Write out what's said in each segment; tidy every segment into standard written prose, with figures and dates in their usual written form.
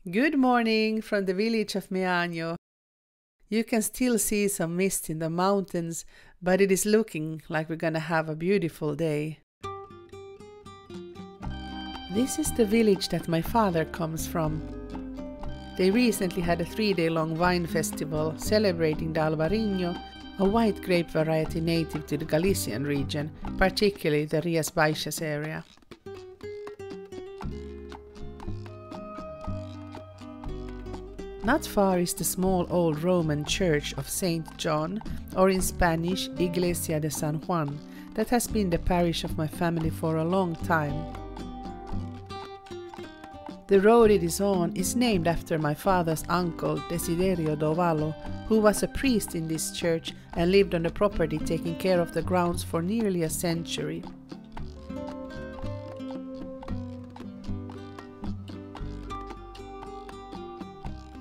Good morning from the village of Meaño. You can still see some mist in the mountains, but it is looking like we're gonna have a beautiful day. This is the village that my father comes from. They recently had a 3-day-long wine festival celebrating the Albarino, a white grape variety native to the Galician region, particularly the Rias Baixas area. Not far is the small old Roman church of Saint John, or in Spanish, Iglesia de San Juan, that has been the parish of my family for a long time. The road it is on is named after my father's uncle, Desiderio Dovalo, who was a priest in this church and lived on the property taking care of the grounds for nearly a century.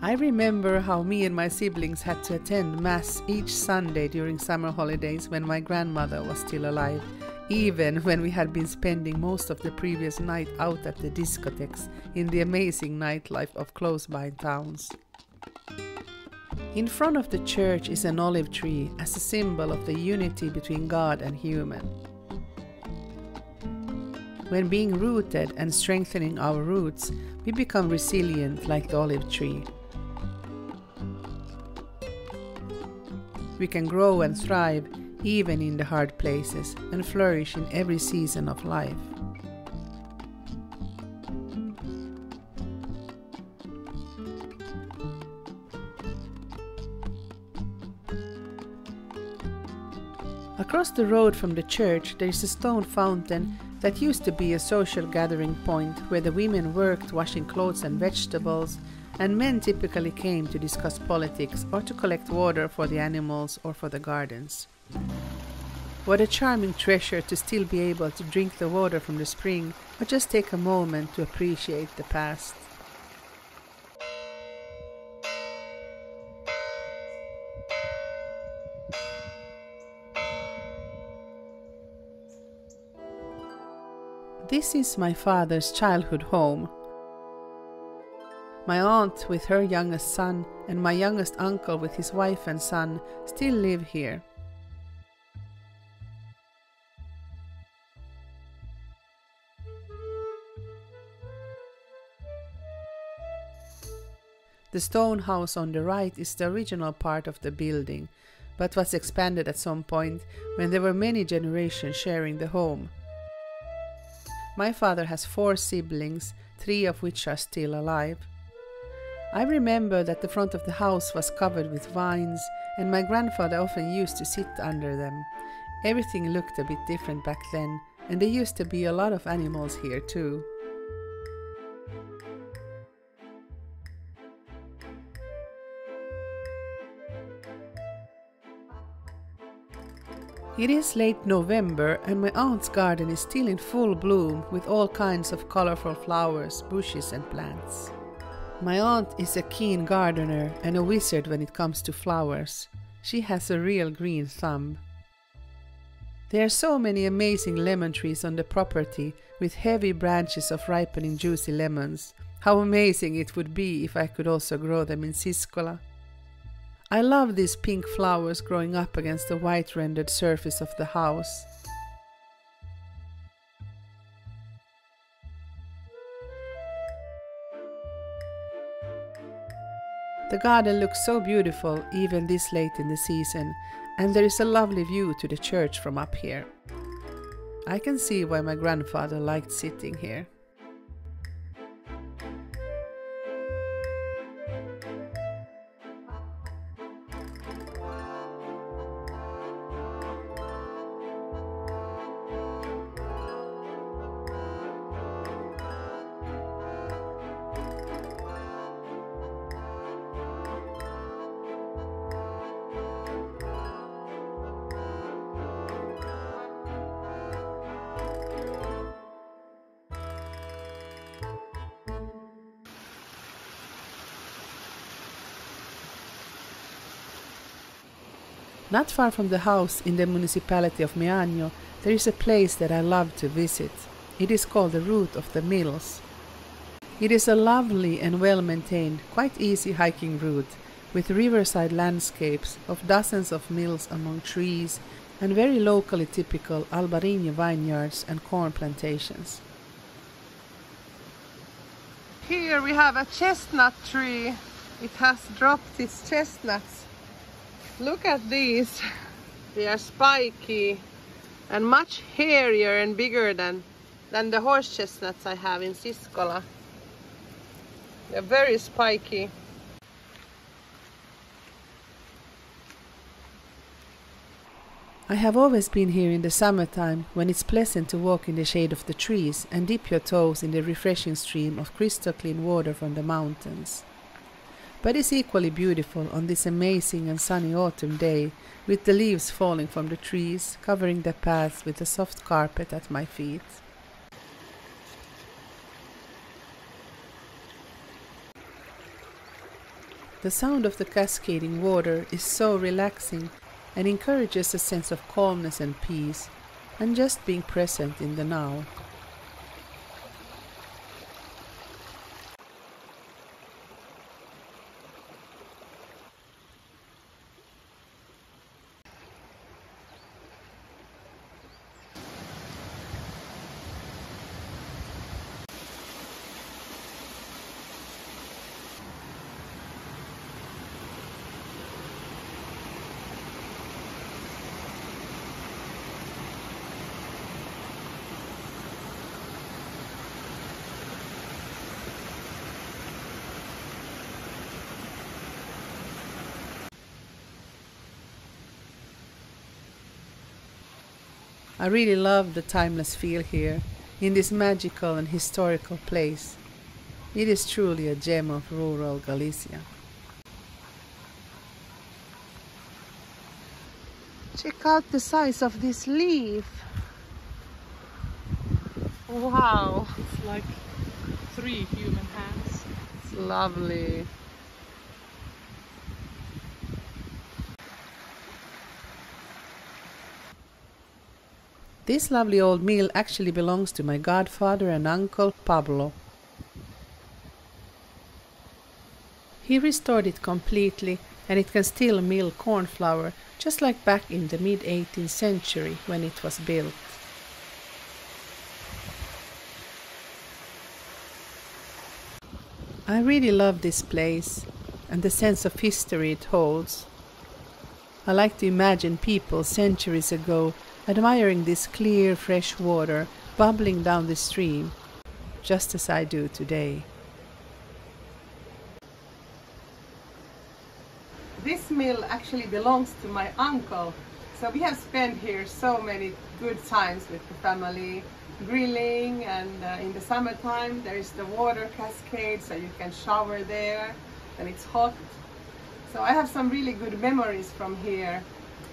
I remember how me and my siblings had to attend Mass each Sunday during summer holidays when my grandmother was still alive, even when we had been spending most of the previous night out at the discotheques in the amazing nightlife of close-by towns. In front of the church is an olive tree as a symbol of the unity between God and human. When being rooted and strengthening our roots, we become resilient like the olive tree. We can grow and thrive even in the hard places and flourish in every season of life. Across the road from the church there is a stone fountain that used to be a social gathering point where the women worked washing clothes and vegetables, and men typically came to discuss politics or to collect water for the animals or for the gardens. What a charming treasure to still be able to drink the water from the spring or just take a moment to appreciate the past. This is my father's childhood home. My aunt with her youngest son and my youngest uncle with his wife and son still live here. The stone house on the right is the original part of the building, but was expanded at some point when there were many generations sharing the home. My father has 4 siblings, 3 of which are still alive. I remember that the front of the house was covered with vines, and my grandfather often used to sit under them. Everything looked a bit different back then, and there used to be a lot of animals here too. It is late November and my aunt's garden is still in full bloom with all kinds of colorful flowers, bushes and plants. My aunt is a keen gardener and a wizard when it comes to flowers. She has a real green thumb. There are so many amazing lemon trees on the property with heavy branches of ripening juicy lemons. How amazing it would be if I could also grow them in Siskola. I love these pink flowers growing up against the white rendered surface of the house. The garden looks so beautiful even this late in the season, and there is a lovely view to the church from up here. I can see why my grandfather liked sitting here. Not far from the house in the municipality of Meaño, there is a place that I love to visit. It is called the Route of the Mills. It is a lovely and well-maintained, quite easy hiking route with riverside landscapes of dozens of mills among trees and very locally typical Albarino vineyards and corn plantations. Here we have a chestnut tree. It has dropped its chestnuts. Look at these. They are spiky and much hairier and bigger than the horse chestnuts I have in Siskola. They're very spiky. I have always been here in the summertime when it's pleasant to walk in the shade of the trees and dip your toes in the refreshing stream of crystal clean water from the mountains. But it's equally beautiful on this amazing and sunny autumn day with the leaves falling from the trees, covering the paths with a soft carpet at my feet. The sound of the cascading water is so relaxing and encourages a sense of calmness and peace, and just being present in the now. I really love the timeless feel here, in this magical and historical place. It is truly a gem of rural Galicia. Check out the size of this leaf. Wow! It's like 3 human hands. It's lovely. This lovely old mill actually belongs to my godfather and uncle Pablo. He restored it completely, and it can still mill corn flour just like back in the mid-18th century when it was built. I really love this place and the sense of history it holds. I like to imagine people centuries ago admiring this clear, fresh water bubbling down the stream, just as I do today. This mill actually belongs to my uncle, so we have spent here so many good times with the family, grilling, and in the summertime there is the water cascade, so you can shower there and it's hot. So I have some really good memories from here.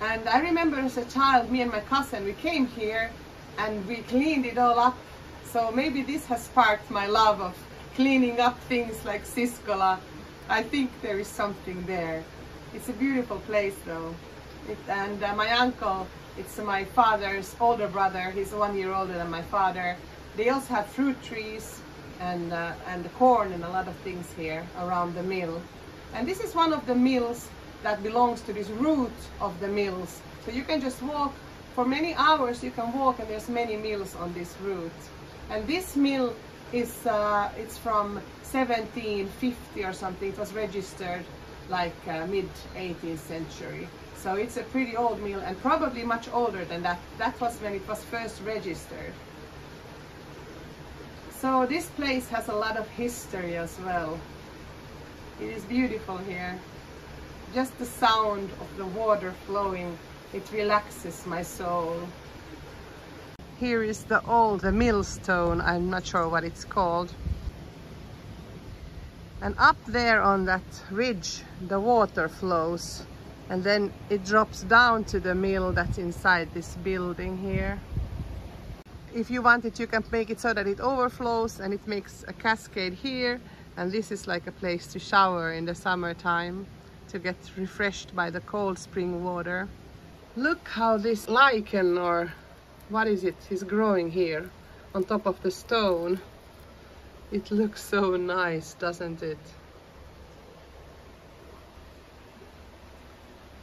And I remember as a child, me and my cousin, we came here and we cleaned it all up. So maybe this has sparked my love of cleaning up things like Siskola. I think there is something there. It's a beautiful place though. My uncle, it's my father's older brother. He's 1 year older than my father. They also have fruit trees and corn and a lot of things here around the mill. And this is one of the mills that belongs to this route of the mills. So you can just walk for many hours, you can walk, and there's many mills on this route. And this mill is it's from 1750 or something. It was registered like mid-18th century. So it's a pretty old mill and probably much older than that. That was when it was first registered. So this place has a lot of history as well. It is beautiful here. Just the sound of the water flowing, it relaxes my soul. Here is the old millstone, I'm not sure what it's called. And up there on that ridge, the water flows. And then it drops down to the mill that's inside this building here. If you want it, you can make it so that it overflows and it makes a cascade here. And this is like a place to shower in the summertime, to get refreshed by the cold spring water. Look how this lichen, or what is it, is growing here on top of the stone. It looks so nice, doesn't it?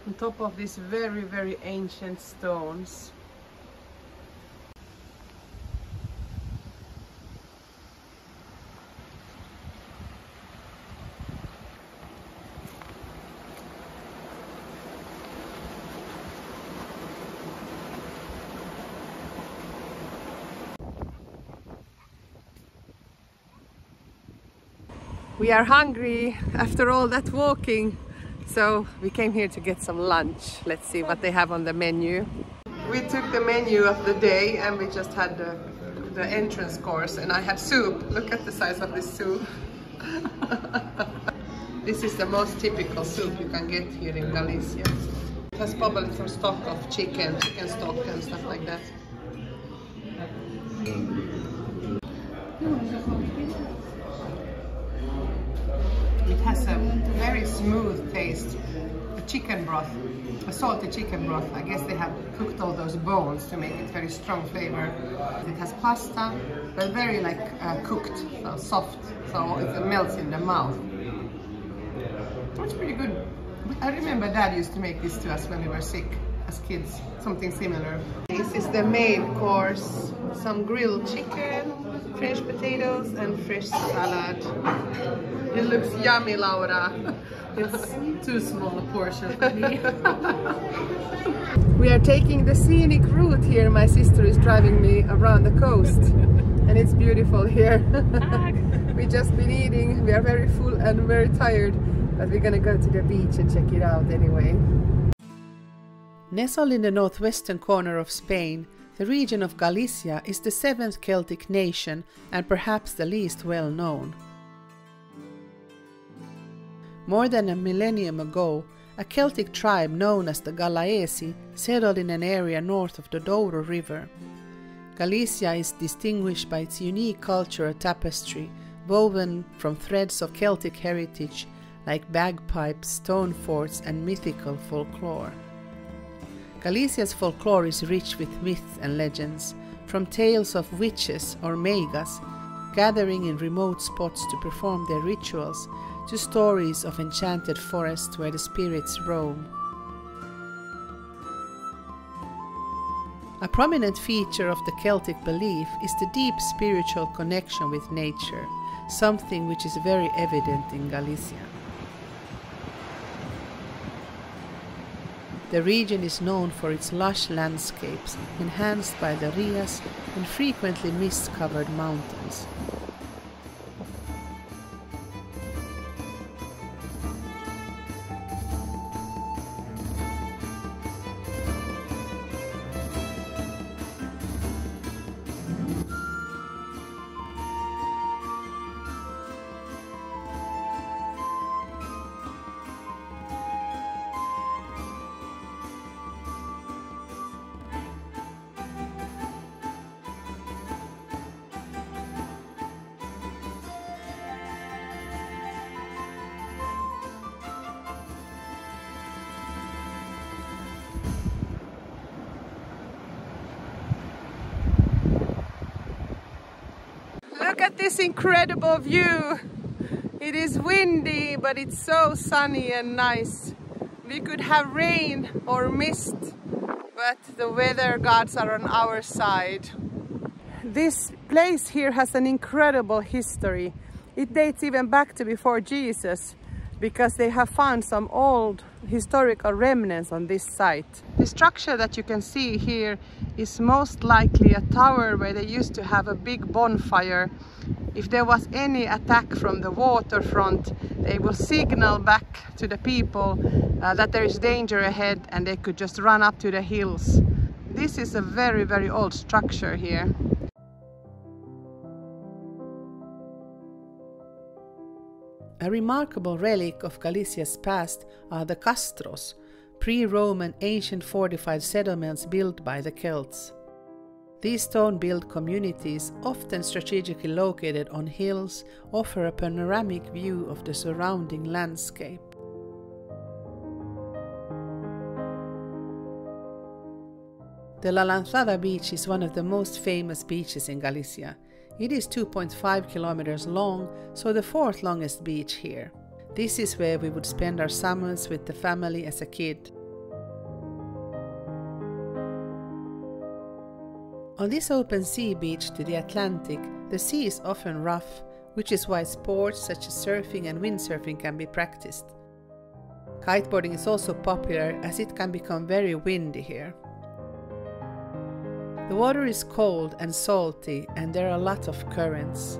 On top of these very, very ancient stones. We are hungry after all that walking, so we came here to get some lunch. Let's see what they have on the menu. We took the menu of the day and we just had the entrance course, and I had soup. Look at the size of this soup. This is the most typical soup you can get here in Galicia. It has probably some stock of chicken stock and stuff like that. It has a very smooth taste. A chicken broth, a salty chicken broth. I guess they have cooked all those bones to make it very strong flavor. It has pasta, but very like cooked, so soft, so it melts in the mouth. It's pretty good. I remember Dad used to make this to us when we were sick as kids, something similar. This is the main course. Some grilled chicken, French potatoes and fresh salad. It looks yummy, Laura. It's too small a portion for me. We are taking the scenic route here. My sister is driving me around the coast and it's beautiful here. We just been eating. We are very full and very tired, but we're gonna go to the beach and check it out anyway. Nestled in the northwestern corner of Spain, the region of Galicia is the seventh Celtic nation and perhaps the least well known. More than a millennium ago, a Celtic tribe known as the Galicias settled in an area north of the Douro River. Galicia is distinguished by its unique cultural tapestry, woven from threads of Celtic heritage like bagpipes, stone forts and mythical folklore. Galicia's folklore is rich with myths and legends, from tales of witches or maigas, gathering in remote spots to perform their rituals, to stories of enchanted forests where the spirits roam. A prominent feature of the Celtic belief is the deep spiritual connection with nature, something which is very evident in Galicia. The region is known for its lush landscapes, enhanced by the Rias and frequently mist-covered mountains. Look at this incredible view! It is windy, but it's so sunny and nice. We could have rain or mist, but the weather gods are on our side. This place here has an incredible history. It dates even back to before Jesus, because they have found some old historical remnants on this site. The structure that you can see here is most likely a tower where they used to have a big bonfire. If there was any attack from the waterfront, they will signal back to the people that there is danger ahead and they could just run up to the hills. This is a very, very old structure here. A remarkable relic of Galicia's past are the Castros, pre-Roman ancient fortified settlements built by the Celts. These stone-built communities, often strategically located on hills, offer a panoramic view of the surrounding landscape. The Lanzada beach is one of the most famous beaches in Galicia. It is 2.5 kilometers long, so the fourth longest beach here. This is where we would spend our summers with the family as a kid. On this open sea beach to the Atlantic, the sea is often rough, which is why sports such as surfing and windsurfing can be practiced. Kiteboarding is also popular as it can become very windy here. The water is cold and salty and there are a lot of currents.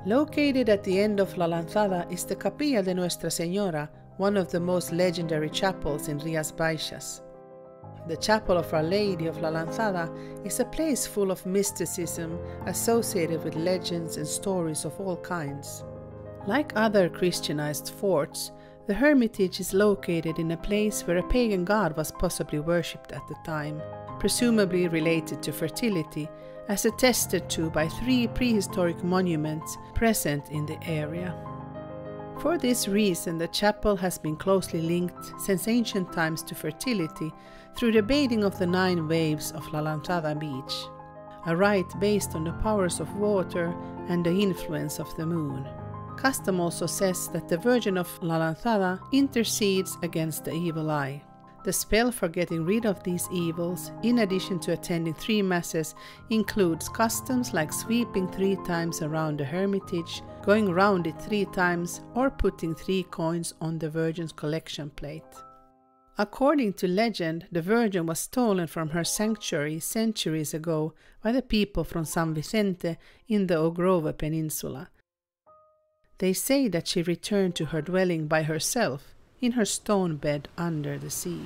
Located at the end of La Lanzada is the Capilla de Nuestra Señora, one of the most legendary chapels in Rias Baixas. The Chapel of Our Lady of La Lanzada is a place full of mysticism associated with legends and stories of all kinds. Like other Christianized forts, the hermitage is located in a place where a pagan god was possibly worshipped at the time, presumably related to fertility, as attested to by 3 prehistoric monuments present in the area. For this reason, the chapel has been closely linked since ancient times to fertility through the bathing of the 9 waves of La Lanzada beach, a rite based on the powers of water and the influence of the moon. Custom also says that the Virgin of La Lanzada intercedes against the evil eye. The spell for getting rid of these evils, in addition to attending 3 masses, includes customs like sweeping 3 times around the hermitage, going round it 3 times, or putting 3 coins on the Virgin's collection plate. According to legend, the Virgin was stolen from her sanctuary centuries ago by the people from San Vicente in the Ogrove Peninsula. They say that she returned to her dwelling by herself, in her stone bed under the sea.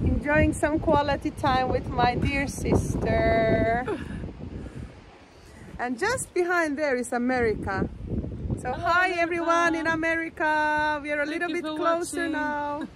Enjoying some quality time with my dear sister. And just behind there is America. So hi everyone in America. We are a little bit closer now.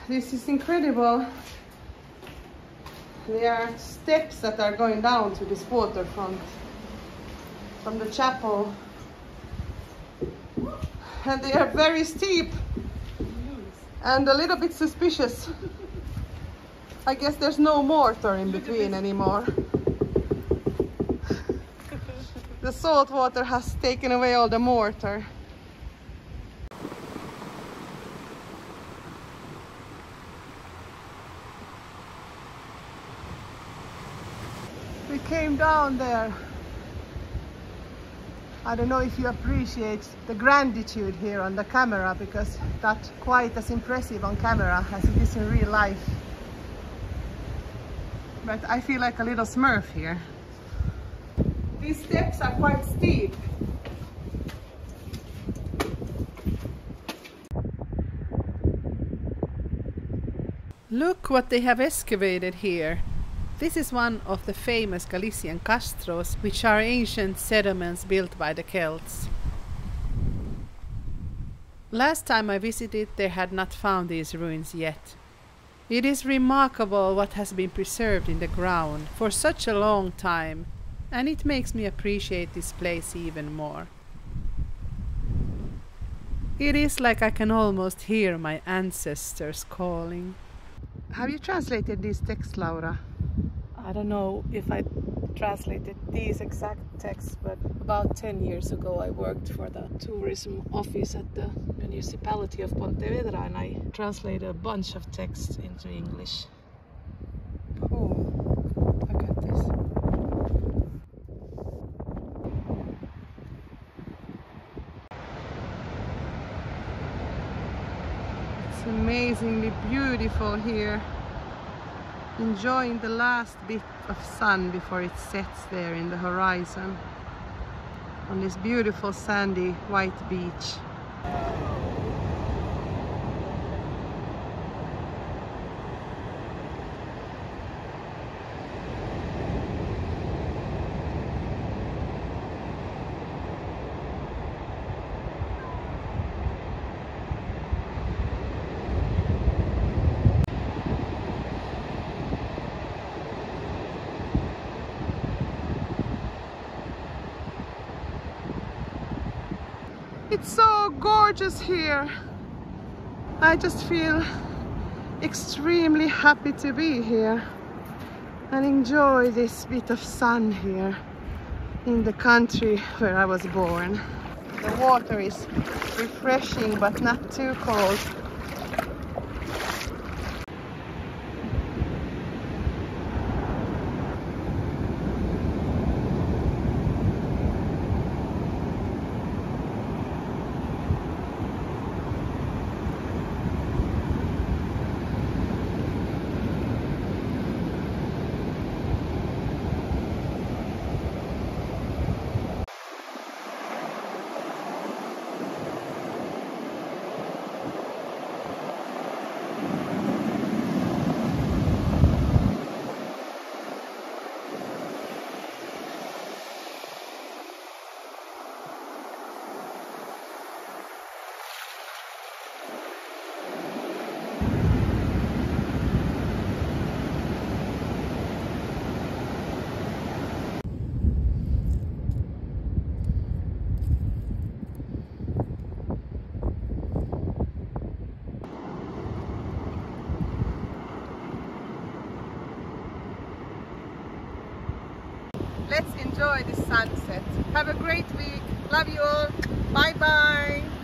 This is incredible. There are steps that are going down to this waterfront from the chapel, and they are very steep and a little bit suspicious. I guess there's no mortar in between anymore. The salt water has taken away all the mortar. We came down there. I don't know if you appreciate the granditude here on the camera, because that's quite as impressive on camera as it is in real life. But I feel like a little Smurf here. These steps are quite steep. Look what they have excavated here. This is one of the famous Galician Castros, which are ancient settlements built by the Celts. Last time I visited, they had not found these ruins yet. It is remarkable what has been preserved in the ground for such a long time, and it makes me appreciate this place even more. It is like I can almost hear my ancestors calling. Have you translated these texts, Laura? I don't know if I translated these exact texts, but about 10 years ago I worked for the tourism office at the municipality of Pontevedra, and I translated a bunch of texts into English. Cool. Look at this. It's amazingly beautiful here. Enjoying the last bit of sun before it sets there in the horizon on this beautiful sandy white beach. It's so gorgeous here. I just feel extremely happy to be here and enjoy this bit of sun here in the country where I was born. The water is refreshing but not too cold. Let's enjoy this sunset. Have a great week. Love you all. Bye bye.